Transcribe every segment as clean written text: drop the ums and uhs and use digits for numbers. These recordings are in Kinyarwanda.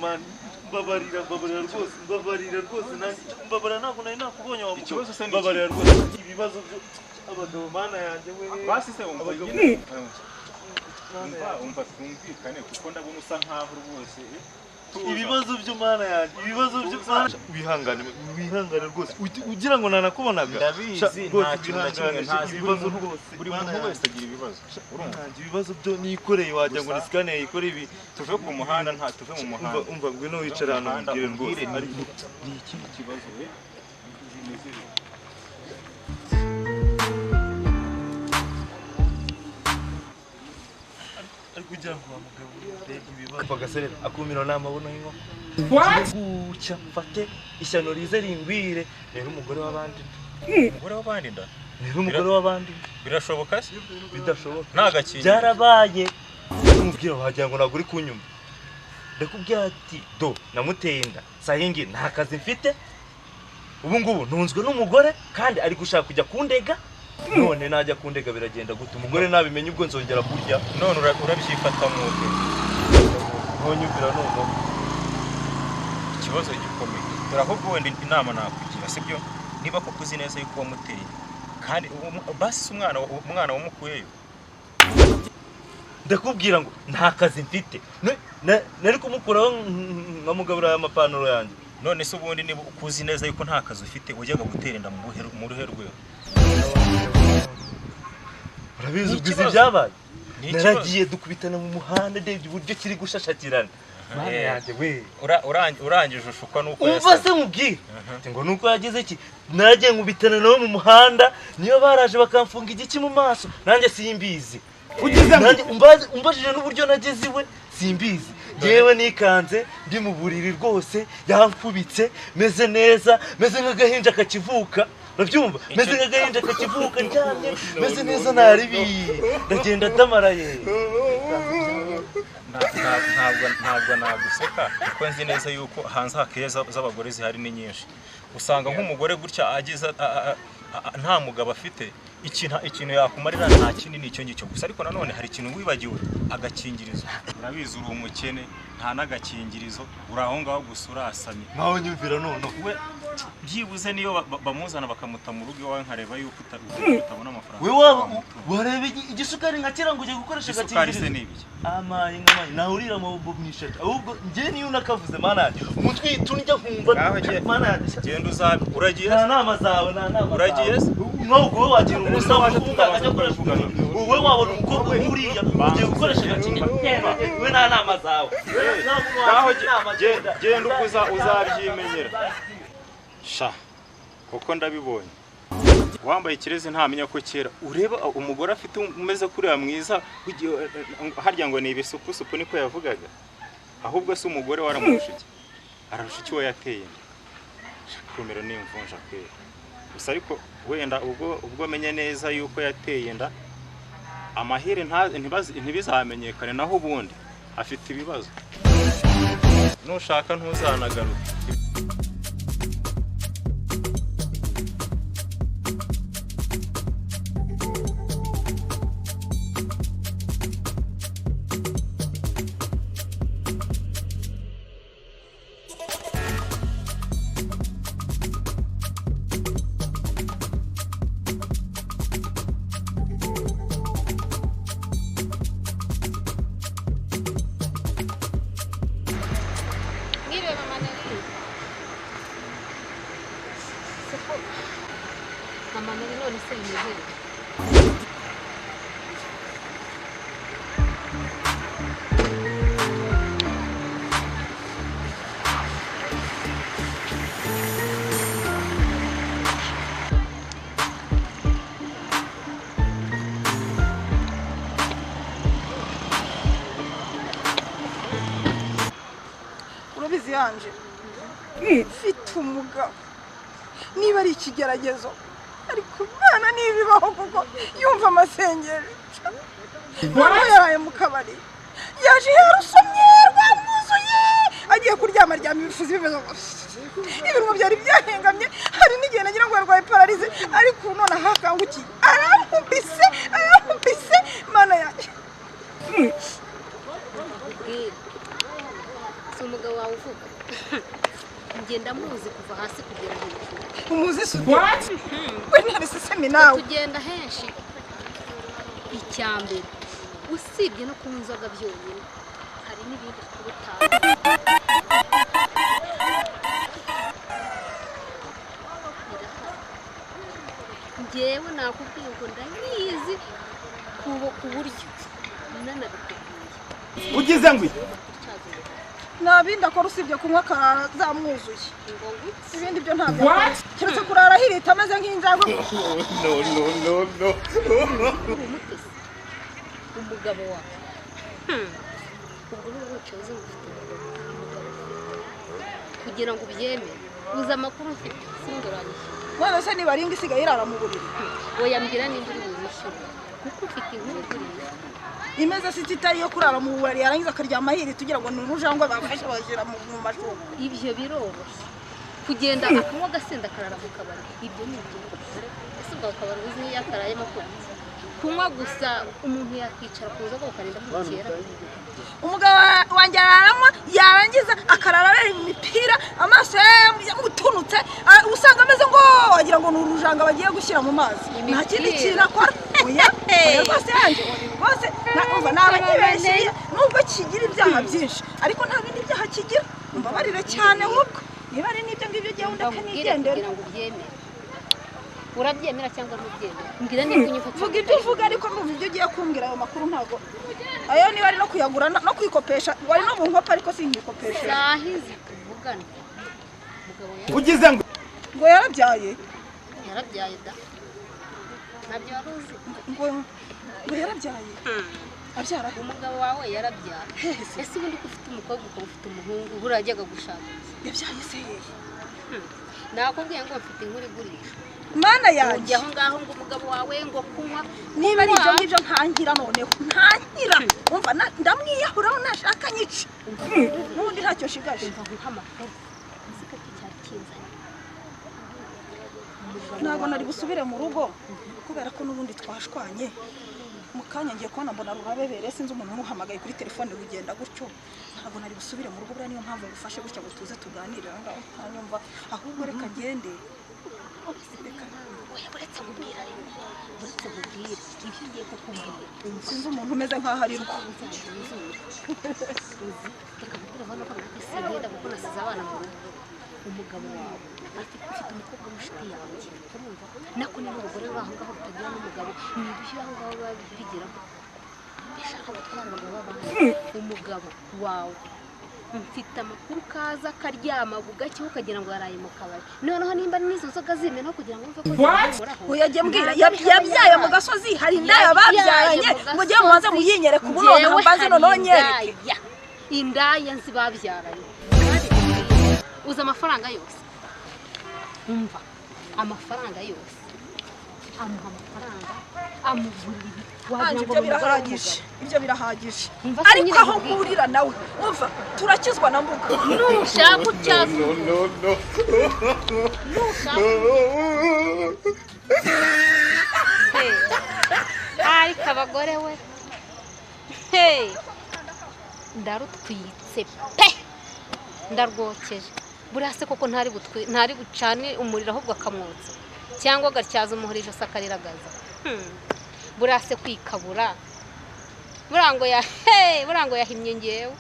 man babarira rwose mbabara ntabwo nari nakubonye wa ikibazo se babarira rwose ibibazo byo abagabo mana yanjye we basi se nyine umva twumvikane kuko ndabona usa nkaho rwose ibibazo byo mana yanjye ibibazo byo wihangane rwose ugira ngo nanakubonaga ndabizi nta kintu na kimwe ntazi ibibazo rwose buri muntu wese agira ibibazo urumva ibibazo byo nikoreye wajya ngo nisikane yikore ibi tuve ku muhanda nta tuve mu muhanda umva ngwino wicara hano mbwire rwose ni ikindi kibazo we kugira ngo amugabo rege ibibazo bagasere akumiro namabuno y'inko gucya mfate ishyano rize ringwire rero umugore w'abandi nda rero umugore w'abandi birashoboka se bidashoboka ntagakinye byarabaye umubwira wagira ngo naguri kunyuma ndakubwira ati do namuteye inda sahingi nta kazi mfite ubu ngubu ntunzwe n'umugore kandi ari gushaka kujya kundega none najya kundega biragenda gute umugore nabimenye ubwo nzongera kurya none urabyifata mwuke ntonyumvira none ikibazo gikomeye turahubwo wenda inama nakugira sibyo niba koko uzi neza yuko wamuteye kandi basi umwana wamukuyeyo ndakubwira ngo nta kazi mfite nari kumukuraho nkamugabura amapantaro yanjye none se ubundi niba ukuzi neza yuko nta kazi ufite ujyaga gutera inda mu ruhe rwewe urabizi ubwizi byabaye naragiye dukubitana mu muhanda ndebye uburyo kiri gushashakirana mana yanjye we urangije ushukwa nuko umva se mubwira ngo nuko yageze iki naragiye nkubitana nawe mu muhanda niyo baraje bakamfunga igiki mu maso nanjye simbizi nanjye umbajije n'uburyo nageze iwe simbizi yewe nikanze ndi mu buriri rwose yankubitse meze neza meze nk'agahinja kakivuka urabyumva meze nk'agahinja kakivuka ryamye meze neza naribi ndagenda ndamaraye ntabwo naguseka kuko nzi neza yuko hanze hakeza z'abagore zihari ni nyinshi usanga nk'umugore gutya agize nta mugabo afite ikintu yakumarira nta kinini icyo ngicyo gusa ariko nanone hari ikintu wibagiwe agakingirizo urabizi uri umukene nta n'agakingirizo uri aho ngaho gusa urasamye nkaho nyumvira none we byibuze niyo bamuzana bakamuta mu rugo iwawe nkareba yuko utabona amafaranga we waba wareba igisukari nka kera ngo ugiye gukoresha agakingirizo isukari se n'ibiki amaye nk'amaye nahurira mu bumwishaje ahubwo njye niyo nakavuze mana yanjye umutwe tunijya nkumva mana yanjye genda uzabe uragiye nta nama zawe nta nama uragiye nubwo wowe wagira umusa w'umuganga ajya gukoresha wowe wabona umukobwa nkuriya ugiye gukoresha agakingirizo we nta nama zawe genda uko uzabyimenyera sha kuko ndabibonye wambaye ikirezi ntamenya ko kera ureba umugore afite umeze kuriya mwiza harya ngo ni ibisupusupu niko yavugaga ahubwo se umugore waramurusha iki ararusha iki we yateye kumero n'imvunja kwera gusa ariko wenda ubwo menye neza yuko yateye inda amahire ntibizamenyekane naho ubundi afite ibibazo nushaka ntuzanagaruke Mama none se bimeze urabizi yanje mfite umugabo niba ari ikigeragezo ariko mwana nibibaho kuko yumva amasengesho yaraye mu kabari yaje yarusomye rwamuzuye agiye kuryama ryama ibifuzi bibazo ibintu byari byahengamye hari n'igihe nagira ngo yarwaye paralize ariko none ahakangukiye arampise mana yanjye umugabo nawe tugenda henshi icyambere usibye no kunywa inzoga byonyine hari n'ibindi kubutaha njyewe nakubwiye ngo ndabizi ku buryo nanabikubwiye ugize ngo nta bindi akora usibye kunywa akarara zamwuzuye ibindi byo ntabwo keretse kurara ahirita ameze nk'injangwe umugabo wawe ubwo ni ubuce uzi mufite umugabo kugira ngo ubyemere uzi amakuru mfite singoranyije none se niba ringa isigaye irara mu buriri oya mbwira nimba uri bubishyure kuko ufite inkuru igurishwa imeze si itari yo kurara mu buriri yarangiza akaryama ahirita tugira ngo ni urujangwe bafashe bashyira mu mashuka ibyo biroroshye kugenda akunywa agasenda akarara mu kabari ibyo ni ibyo ese ubwo akabari uzi niyo yakarayemo kunywa gusa umuntu yakicara ku nzoga ukarinda kumukera umugabo wanjye araranywa yarangiza akarara areba imipira amaso yamutunutse usanga ameze ngo wagira ngo ni urujanga bagiye gushyira mu mazi nta kindi kintu akora oya rwose yanjye rwose numva nabanyibeshye nubwo kigira ibyaha byinshi ariko nta bindi byaha kigira mbabarire cyane ahubwo niba ari n'ibyo ngibyo ugiye wundeka nigendera kugira ngo ubyemere urabyemera cyangwa ntubyemera mbwira niba unyifata vuga ibyo uvuga ariko numva ibyo ugiye kumbwira ayo makuru ntago ayo niba ari no kuyagura no kwikopesha wari no mu nkopa ariko sinkikopesha sahizi tuvugane umugabo ugize ngo yarabyaye da ntabyo wari uzi ngo yarabyaye abyara umugabo wawe yarabyaye ese ubundi ko ufite umukobwa ukaba ufite umuhungu ubura yajyaga gushaka yabyaye se yeye nakubwiye ngo mfite inkuru igurishwa mana yanjye ujya aho ngaho ngo umugabo wawe ngo kunywa niba ari ibyo ngibyo ntankira noneho ntankira umva ndamwiyahuraho nashaka nyice n'ubundi ntacyo shigaje umva guha amakuru uzi ko cyari kinzanye ntabwo nari busubire mu rugo kubera ko n'ubundi twashwanye mu kanya ngiye kubona mbona rurabebere sinzi umuntu umuhamagaye kuri telefone rugenda gutyo ntabwo nari busubire mu rugo buriya niyo mpamvu ngufashe gutya ngo tuze tuganire aho ngaho ntanyumva ahubwo reka ngende uretse kubwira ibyo ugiye kukubwira sinzi umuntu umeze nk'aho ari rwo reka kubwira abana ko natwe singenda kuko nasize abana mu rugo umugabo wawe ufite umukobwa w'inshuti yanjye urumva nako ni n'umugore uri aho ngaho utagira n'umugabo ni ibyo aho ngaho biba bigiramo bishaka gutwara abagabo b'abandi umugabo wawe mfite amakuru kaza akaryama bugake ukagira ngo yaraye mu kabari noneho nimba n'izo nzoga zimena kugira ngo mve ko zimuraho uyajye mbwira yabyaye mu gasozi hari indaya babyaranye ngo ujye mubanze muyinyereke ubu noneho mbanze noneho nyereke indaya nzi babyaranye uzi amafaranga yose umva amafaranga yose amuha amafaranga amugurira ibyo birahagije ariko aho nkurira nawe umva turakizwa na mbuga nushaka utyaza ariko abagore we ndarutwitse pe ndarwokeje buriya se koko ntari bucane umuriro ahubwo akamwotsa cyangwa agatyaza umuhoro ijosi akariragaza buriya se kwikabura buriya ngo yahimye ngewe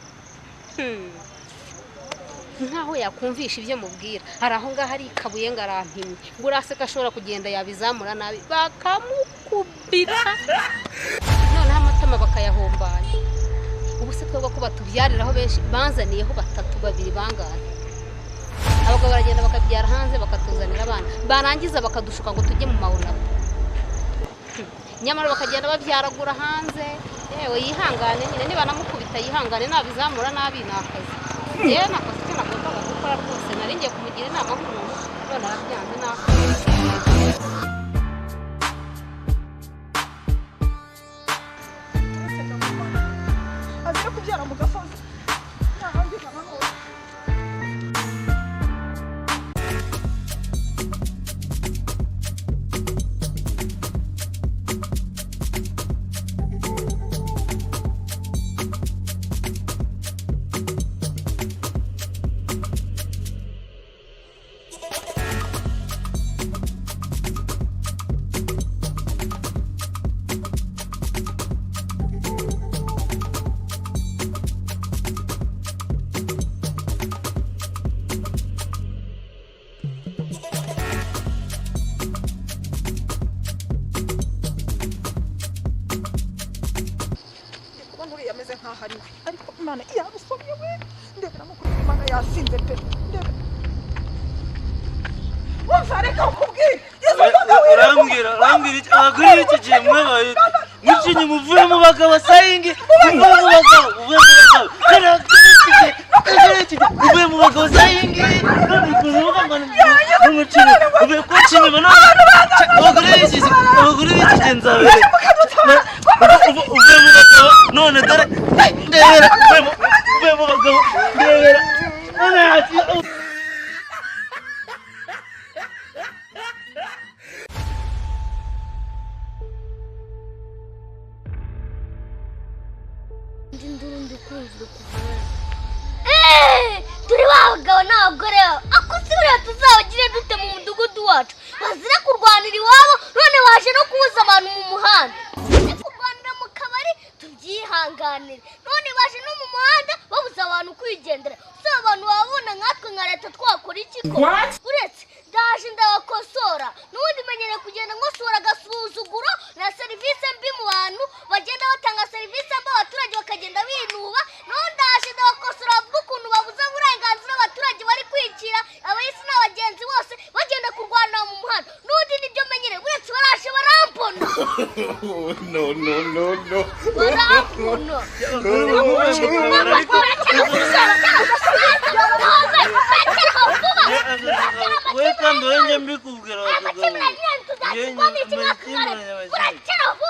nkaho yakumvisha ibyo mubwira hari aho ngaho arikabuye ngo arampimye buriya se ko ashobora kugenda yabizamura nabi bakamukubita noneho amatama bakayahombanya ubu se twebwe ko batubyariraho benshi banzaniyeho batatu babiri bangahe abagabo baragenda bakabyara hanze bakatuzanira abana barangiza bakadushuka ngo tujye mu mawunapu nyamara bakagenda babyaragura hanze yewe yihangane nyine niba namukubita yihangane nabizamura nabi nakazi yewe nakoze icyo nagombaga gukora rwose nari ngiye kumugira inama nk'umuntu none arabyanze nakazi azira kubyara mu gasozi ameze nk'aho ari we ariko Imana yabisomye we ndebera mu kuri Imana yasinze pe ndebera wumva reka ukubwire urambwira abagore iki gihe mwabaye mucinye muvuye mu bagabo sayingi uvuye mu bagabo sayingi n'umucinye uvuye kucinye abagore b'iki gihe nzabere uvuye mu bagabo none dore ndebera uvuye mu bagabo ndebera turi bagabo n'abagore akusubira tuzabagire dute mu mudugudu wacu bazira kurwanira iwabo none waje no kubuza abantu mu muhanda kurwanira mu kabari tubyihanganire none baje no mu muhanda babuza abantu kwigendera so abantu babona nkatwe nka leta twakora iki ko uretse ndaje ndabakosora n'ubundi menyere kugenda nkosora agasuzuguro na serivisi mbi mu bantu bagenda batanga serivisi mbi abaturage bakagenda binuba none ndaje ndabakosora bavuga ukuntu babuza uburenganzira abaturage bari kwicira abayisi n'abagenzi bose bagenda kurwana mu muhanda n'ubundi nibyo menyere uretse baraje barampona barampona wekambonye mbikubwira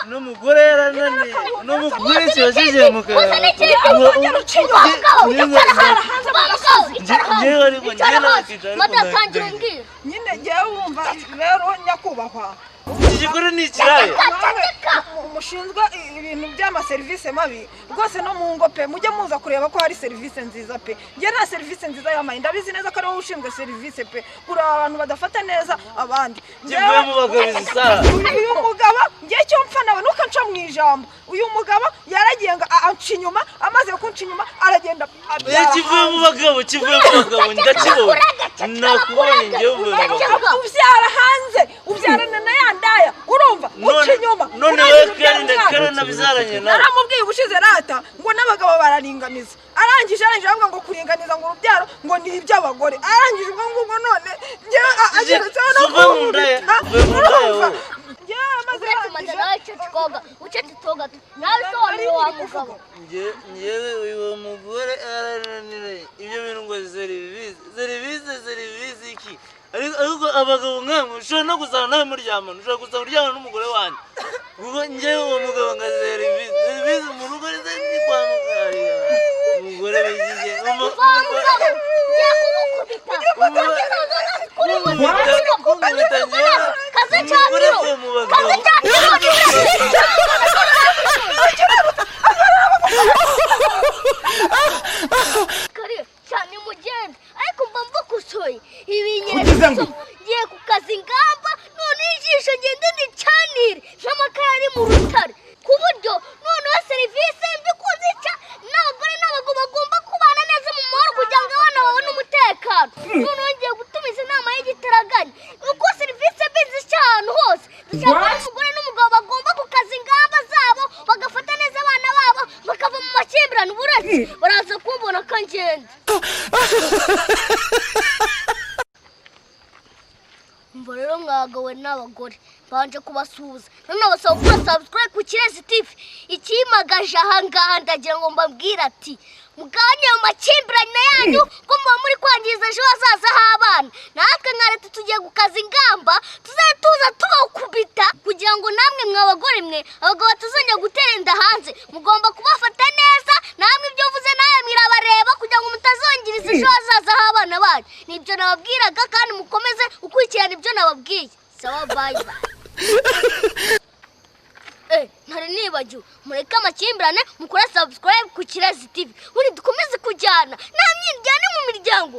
n'umugore yarananiye n'umugore kibashije mu kanwa njyewe ariko njyewe nakicara nyine njyewe wumva rero nyakubahwa ikigore ni ikirayo mushinzwe ibintu by'amaserivisi mabi rwose no mu ngo pe mujye muza kureba ko hari serivisi nziza pe njye nta serivisi nziza yamaye ndabizi neza ko ari wowe ushinzwe serivisi pe kuri abantu badafata neza abandi kivuye mu bagabo isara uyu mugabo njye cyo mpfa nawe nuko nca mu ijambo uyu mugabo yaragiye ngo anca inyuma amaze kunca inyuma aragenda kivuye mu bagabo ndakibona nakubonye njyewe ubyara hanze ubyarana na yandaya urumva uca inyuma none we kandi nabizaranye nawe naramubwiye ubushize rata ngo n'abagabo bararinganiza arangije avuga ngo kuringaniza ngo urubyaro ngo ni iby'abagore arangije ubwo ngubwo none njyewe ageretseho no urumva njyewe amaze njyewe uyu mugore arananiranye ibyo bintu ngo serivisi iki ariko abagabo nkamwe ushobora no gusaba nawe muryamana ushobora gusaba uryamana n'umugore wanjye ubwo njyewe uwo mugabo nka serivisi mu rugo rize ni kwa muganga umugore bigiye kumukubita njyewe umugore avuye mu bagabo cyane mugende ariko mba mbakusoye ibinyereza ngiye ku kazi ngamba none ijisho ngende ndicanire n'amakara ari mu rutare ku buryo noneho serivisi mbi kuzica n'abagore n'abagabo bagomba kubana neza mu mahoro kugira ngo abana babone umutekano noneho ngiye gutumiza inama y'igitaraganya uko serivisi mbi zica ahantu hose zishaka n'umugore n'umugabo bagomba ku kazi ingamba zabo bagafata neza abana babo bakava mu makimbirane uburezi baraza kumbona ko ngenda mva rero mwagawe n'abagore banje kubasuhuza none basaba gukora subscribe ku Kirezi TV ikimagaje ahangaha ndagira ngo mbabwire ati mugabanye mu makimbirane yanyu ko muba muri kwangiza ejo hazaza h'abana natwe nka leta tugiye gukaza ingamba tuzatuza tubakubita kugira ngo namwe mw'abagore mwe abagabo batazongera gutera inda hanze mugomba kubafata neza namwe ibyo uvuze nawe mirabareba kugira ngo mutazongiriza ejo hazaza h'abana banyu nibyo nababwiraga kandi mukomeze ukurikirana ibyo nababwiye sawa bye bye ntari nibagiwe mureke amakimbirane mukora subscribe ku Kirezi TV ubundi dukomeze kujyana nta myiryane mu miryango